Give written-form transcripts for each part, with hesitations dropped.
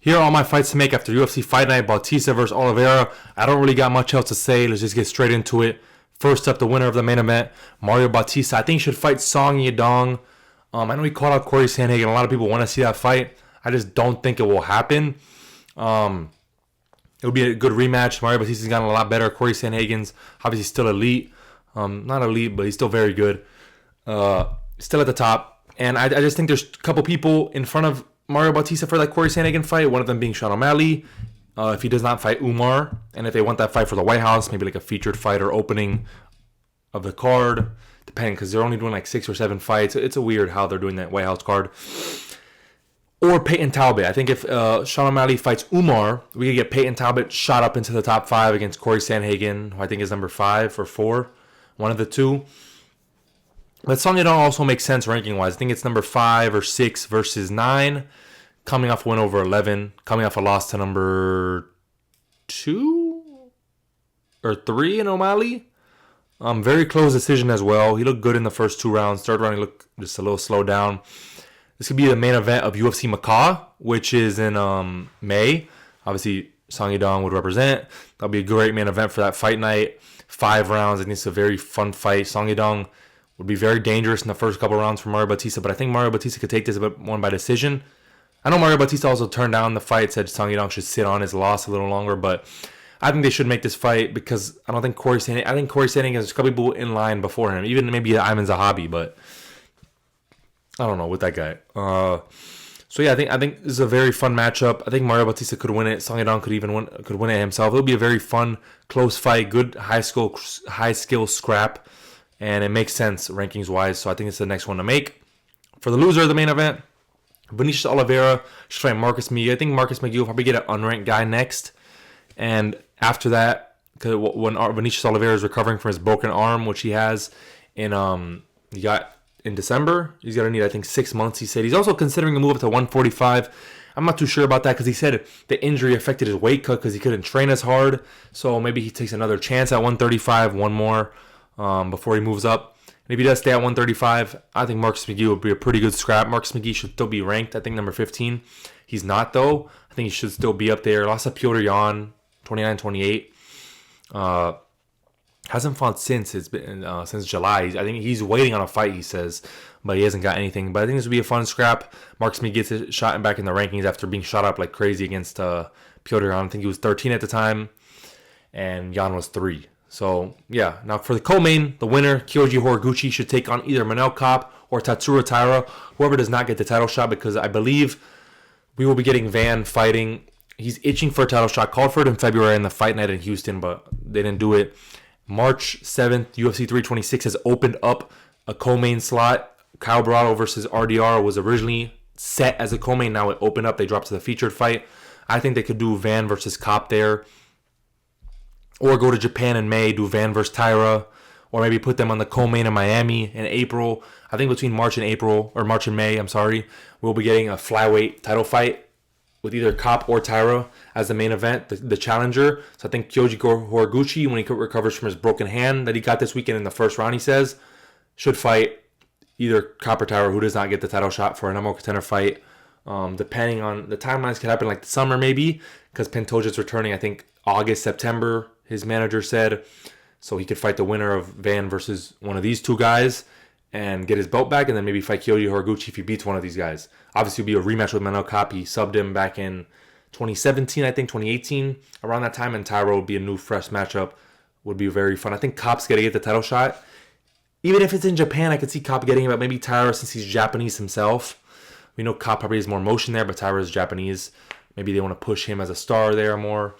Here are all my fights to make after UFC Fight Night. Bautista versus Oliveira. I don't really got much else to say. Let's just get straight into it. First up, the winner of the main event, Mario Bautista. I think he should fight Song Yadong. I know he called out Corey Sandhagen. A lot of people want to see that fight. I just don't think it will happen. It'll be a good rematch. Mario Bautista's gotten a lot better. Corey Sandhagen's obviously still elite. Not elite, but he's still very good. Still at the top. And I just think there's a couple people in front of Mario Bautista for that Corey Sandhagen fight. One of them being Sean O'Malley. If he does not fight Umar. And if they want that fight for the White House, maybe like a featured fight or opening of the card. Depending, because they're only doing like 6 or 7 fights. It's a weird how they're doing that White House card. Or Peyton Talbot. I think if Sean O'Malley fights Umar, we could get Peyton Talbot shot up into the top 5 against Corey Sandhagen, who I think is number 5 or 4. One of the two. But Song Yadong also makes sense ranking-wise. I think it's number 5 or 6 versus 9. Coming off a win over 11. Coming off a loss to number 2 or 3 in O'Malley. Very close decision as well. He looked good in the first 2 rounds. Third round, he looked just a little slowed down. This could be the main event of UFC Macau, which is in May. Obviously, Song Yadong would represent. That'll be a great main event for that fight night. 5 rounds. I think it's a very fun fight. Song Yadong would be very dangerous in the first couple rounds for Mario Bautista, but I think Mario Bautista could take this one by decision. I know Mario Bautista also turned down the fight, said Song Yadong should sit on his loss a little longer, but I think they should make this fight because I don't think Corey Sandhagen has a couple people in line before him, even maybe Ayman Zahabi, but I don't know with that guy. So yeah, I think this is a very fun matchup. I think Mario Bautista could win it. Song Yadong could win it himself. It'll be a very fun, close fight, good high skill scrap. And it makes sense rankings-wise, so I think it's the next one to make. For the loser of the main event, Vinicius Oliveira should fight Marcus McGee. I think Marcus McGee will probably get an unranked guy next. And after that, because when Vinicius Oliveira is recovering from his broken arm, which he has in December, he's going to need, I think, 6 months, he said. He's also considering a move up to 145. I'm not too sure about that because he said the injury affected his weight cut because he couldn't train as hard. So maybe he takes another chance at 135, one more. Before he moves up. And if he does stay at 135, I think Marcus McGee would be a pretty good scrap. Marcus McGee should still be ranked, I think, number 15. He's not, though. I think he should still be up there. Lost to Piotr Jan, 29-28. Hasn't fought since. It's been since July. I think he's waiting on a fight, he says, but he hasn't got anything. But I think this would be a fun scrap. Marcus McGee gets it shot back in the rankings after being shot up like crazy against Piotr Jan. I think he was 13 at the time, and Jan was 3. So, yeah. Now, for the co-main, the winner, Kyoji Horiguchi, should take on either Manel Kape or Tatsuro Taira, whoever does not get the title shot, because I believe we will be getting Van fighting. He's itching for a title shot. Called for it in February in the fight night in Houston, but they didn't do it. March 7th, UFC 326 has opened up a co-main slot. Kyle Brado versus RDR was originally set as a co-main. Now it opened up. They dropped to the featured fight. I think they could do Van versus Kape there. Or go to Japan in May, do Van versus Taira, or maybe put them on the co-main in Miami in April. I think between March and May, we'll be getting a flyweight title fight with either Kape or Taira as the main event, the challenger. So I think Kyoji Horiguchi, when he recovers from his broken hand that he got this weekend in the first round, he says, should fight either Kape or Taira, who does not get the title shot for a number one contender fight. Depending on the timelines, could happen like the summer maybe, because Pantoja's returning, I think, August, September, his manager said. So he could fight the winner of Van versus one of these two guys and get his belt back, and then maybe fight Kyoji Horiguchi if he beats one of these guys. Obviously, it'll be a rematch with Manel Kape. He subbed him back in 2017, I think, 2018. Around that time, and Taira would be a new, fresh matchup. Would be very fun. I think Kape's going to get the title shot. Even if it's in Japan, I could see Kape getting it, but maybe Taira, since he's Japanese himself. We know Kape probably has more motion there, but Taira is Japanese. Maybe they want to push him as a star there more.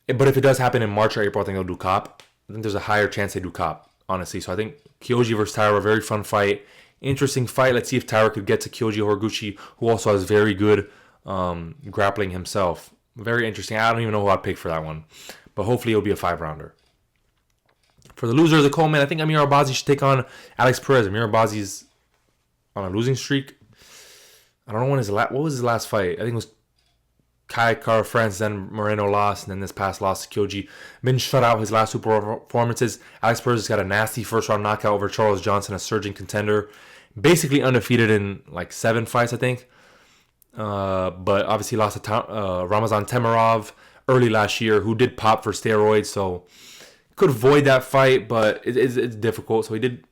But if it does happen in March or April, I think they'll do Kape. I think there's a higher chance they do Kape, honestly. So I think Kyoji versus Taira, very fun fight. Interesting fight. Let's see if Taira could get to Kyoji Horiguchi, who also has very good grappling himself. Very interesting. I don't even know who I'd pick for that one. But hopefully it'll be a 5-rounder. For the loser of the co-main, I think Amir Albazi should take on Alex Perez. Amir Albazi's on a losing streak. I don't know what was his last fight. I think it was Kai Kara France, then Moreno lost, and then this past loss to Kyoji. Been shut out his last two performances. Alex Perez has got a nasty first-round knockout over Charles Johnson, a surging contender. Basically undefeated in like 7 fights, I think. but obviously lost to Ramazan Temirov early last year, who did pop for steroids, so could avoid that fight, but it's difficult. So he did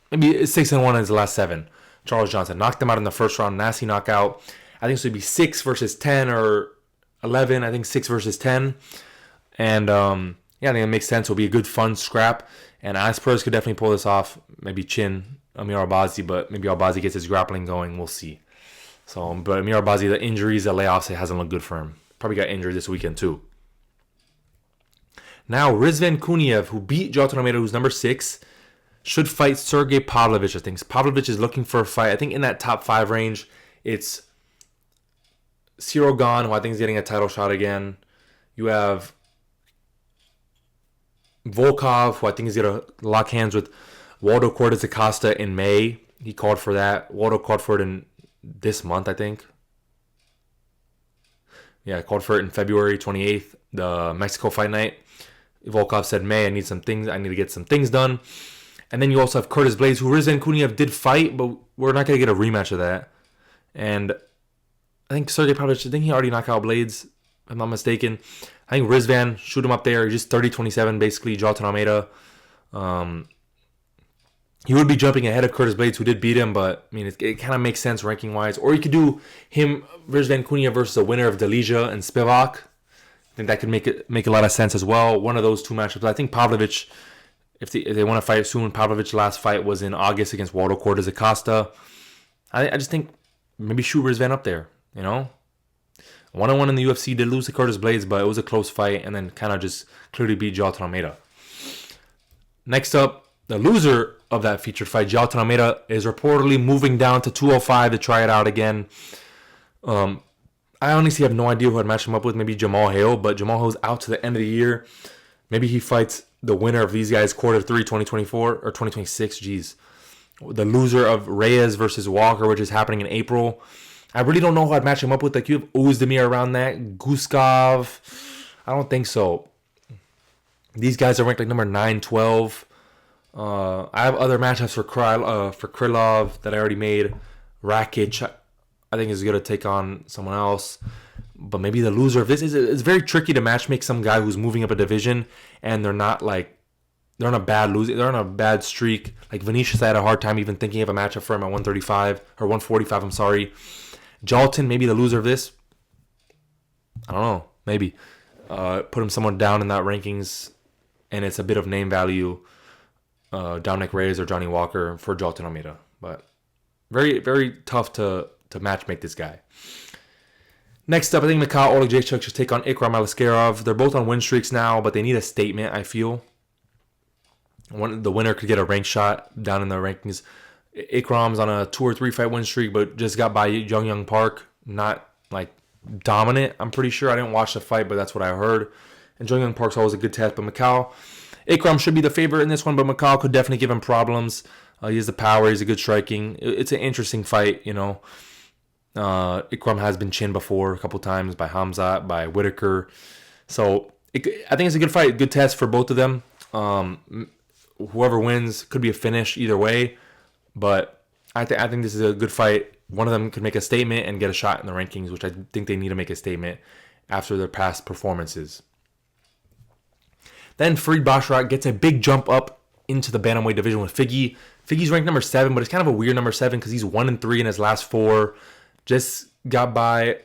maybe 6-1 in his last 7. Charles Johnson knocked him out in the first round, nasty knockout. I think this would be 6 versus 10 or 11. I think 6 versus 10, and yeah, I think it makes sense. It'll be a good fun scrap, and Aspers could definitely pull this off. Maybe chin Amir Albazi, but maybe Albazi gets his grappling going. We'll see. So, but Amir Albazi, the injuries, the layoffs, it hasn't looked good for him. Probably got injured this weekend too. Now, Rizvan Kuniev, who beat Jolton Almeida, who's number 6, should fight Sergey Pavlovich, I think. Pavlovich is looking for a fight. I think in that top 5 range, it's Ciro Gane, who I think is getting a title shot again. You have Volkov, who I think is going to lock hands with Waldo Cortez Acosta in May. He called for that. Waldo called for it in this month, I think. Yeah, I called for it in February 28th, the Mexico fight night. Volkov said, May, I need to get some things done. And then you also have Curtis Blades, who Rizvan Kuniev did fight, but we're not going to get a rematch of that. And I think Sergey Pavlovich, I think he already knocked out Blades, if I'm not mistaken. I think Rizvan, shoot him up there. He's just 30-27, basically, Jolton Almeida. He would be jumping ahead of Curtis Blades, who did beat him, but I mean, it kind of makes sense ranking-wise. Or you could do him, Rizvan Kuniev, versus the winner of Delija and Spivak. I think that could make a lot of sense as well. One of those two matchups. I think Pavlovich, if they want to fight soon, Pavlovich's last fight was in August against Waldo Cortez Acosta. I just think maybe shoot Rizvan up there, you know? 1-1 in the UFC, did lose to Curtis Blades, but it was a close fight, and then kind of just clearly beat Jolton Almeida. Next up, the loser of that featured fight, Jolton Almeida, is reportedly moving down to 205 to try it out again. I honestly have no idea who I'd match him up with. Maybe Jamal Hale, but Jamal Hale's out to the end of the year. Maybe he fights the winner of these guys, quarter 3, 2024, or 2026, jeez. The loser of Reyes versus Walker, which is happening in April. I really don't know who I'd match him up with. Like, you have Ozdemir around that. Guskov, I don't think so. These guys are ranked like number 9, 12. I have other matchups for Krylov that I already made. Rakic, I think is going to take on someone else. But maybe the loser of this it's very tricky to matchmake some guy who's moving up a division and they're not like, they're on a bad losing, they're on a bad streak. Like Vinicius, I had a hard time even thinking of a matchup for him at 135 or 145. I'm sorry. Jolton, maybe the loser of this. I don't know. Maybe put him somewhere down in that rankings, and it's a bit of name value. Dominic Reyes or Johnny Walker for Jolton Almeida, but very, very tough to match make this guy. Next up, I think Mikhail Oleksiejczuk should take on Ikram Aliskerov. They're both on win streaks now, but they need a statement, I feel. The winner could get a rank shot down in the rankings. Ikram's on a 2 or 3 fight win streak, but just got by Young Park. Not like dominant, I'm pretty sure. I didn't watch the fight, but that's what I heard. And Young Park's always a good test, but Ikram should be the favorite in this one, but Mikhail could definitely give him problems. He has the power. He's a good striking. It's an interesting fight, you know. Ikram has been chinned before a couple times by Hamzat, by Whitaker. So I think it's a good fight, good test for both of them. Whoever wins could be a finish either way, but I think this is a good fight. One of them could make a statement and get a shot in the rankings, which I think they need to make a statement after their past performances. Then Farid Basharat gets a big jump up into the bantamweight division with Figgy. Figgy's ranked number 7, but it's kind of a weird number 7 because he's 1-3 in his last 4. Just got by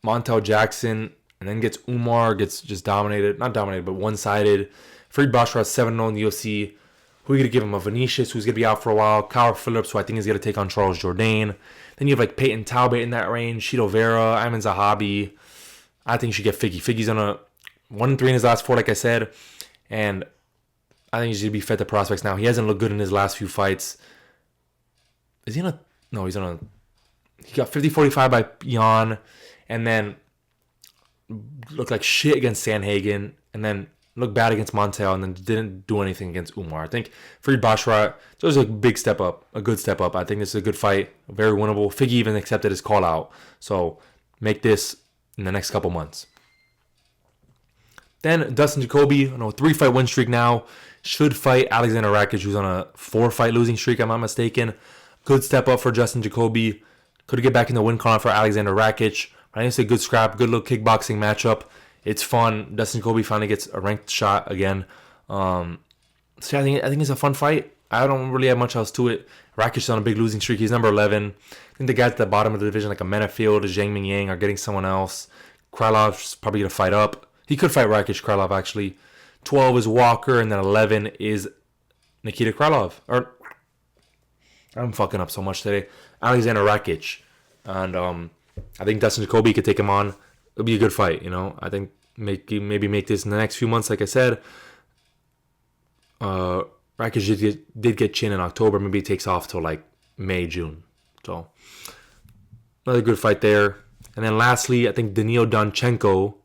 Montel Jackson and then gets Umar, gets just dominated. Not dominated, but one-sided. Farid Basharat 7-0 in the UFC. Who are you going to give him? A Vinicius, who's going to be out for a while. Kyle Phillips, who I think is going to take on Charles Jourdain. Then you have like Peyton Talbot in that range. Chito Vera, Ayman Zahabi. I think you should get Figgy. Figgy's on a 1-3 in his last 4, like I said. And I think he's going to be fed to prospects now. He hasn't looked good in his last few fights. Is he on a... No, he's on a... He got 50-45 by Jan. And then looked like shit against Sandhagen. And then looked bad against Montel. And then didn't do anything against Umar. I think Farid Basharat, so it was a big step up. A good step up. I think this is a good fight. Very winnable. Figgy even accepted his call out. So make this in the next couple months. Then Dustin Jacoby, on a 3-fight win streak now, should fight Alexander Rakic, who's on a 4-fight losing streak, if I'm not mistaken. Good step up for Dustin Jacoby. Could get back in the win column for Alexander Rakic. I think it's a good scrap, good little kickboxing matchup. It's fun. Dustin Jacoby finally gets a ranked shot again. So I think it's a fun fight. I don't really have much else to it. Rakic's on a big losing streak. He's number 11. I think the guys at the bottom of the division, like a Menafield, a Zhang Mingyang, are getting someone else. Krylov's probably going to fight up. He could fight Rakic, Krylov, actually. 12 is Walker, and then 11 is Nikita Krylov. Or, I'm fucking up so much today. Alexander Rakic. And I think Dustin Jacoby could take him on. It'll be a good fight, you know. I think maybe make this in the next few months, like I said. Rakic did get chin in October. Maybe it takes off till like May, June. So, another good fight there. And then lastly, I think Danilo Danchenko,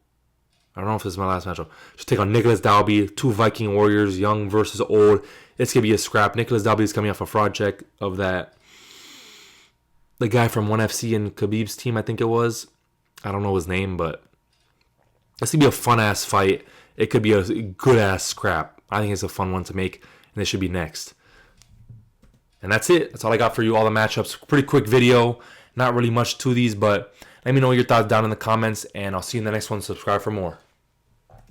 I don't know if this is my last matchup, should take on Nicholas Dalby. 2 Viking warriors, young versus old. It's going to be a scrap. Nicholas Dalby is coming off a fraud check of that. The guy from 1FC and Khabib's team, I think it was. I don't know his name, but this could be a fun-ass fight. It could be a good-ass scrap. I think it's a fun one to make, and this should be next. And that's it. That's all I got for you, all the matchups. Pretty quick video. Not really much to these, but let me know your thoughts down in the comments, and I'll see you in the next one. Subscribe for more.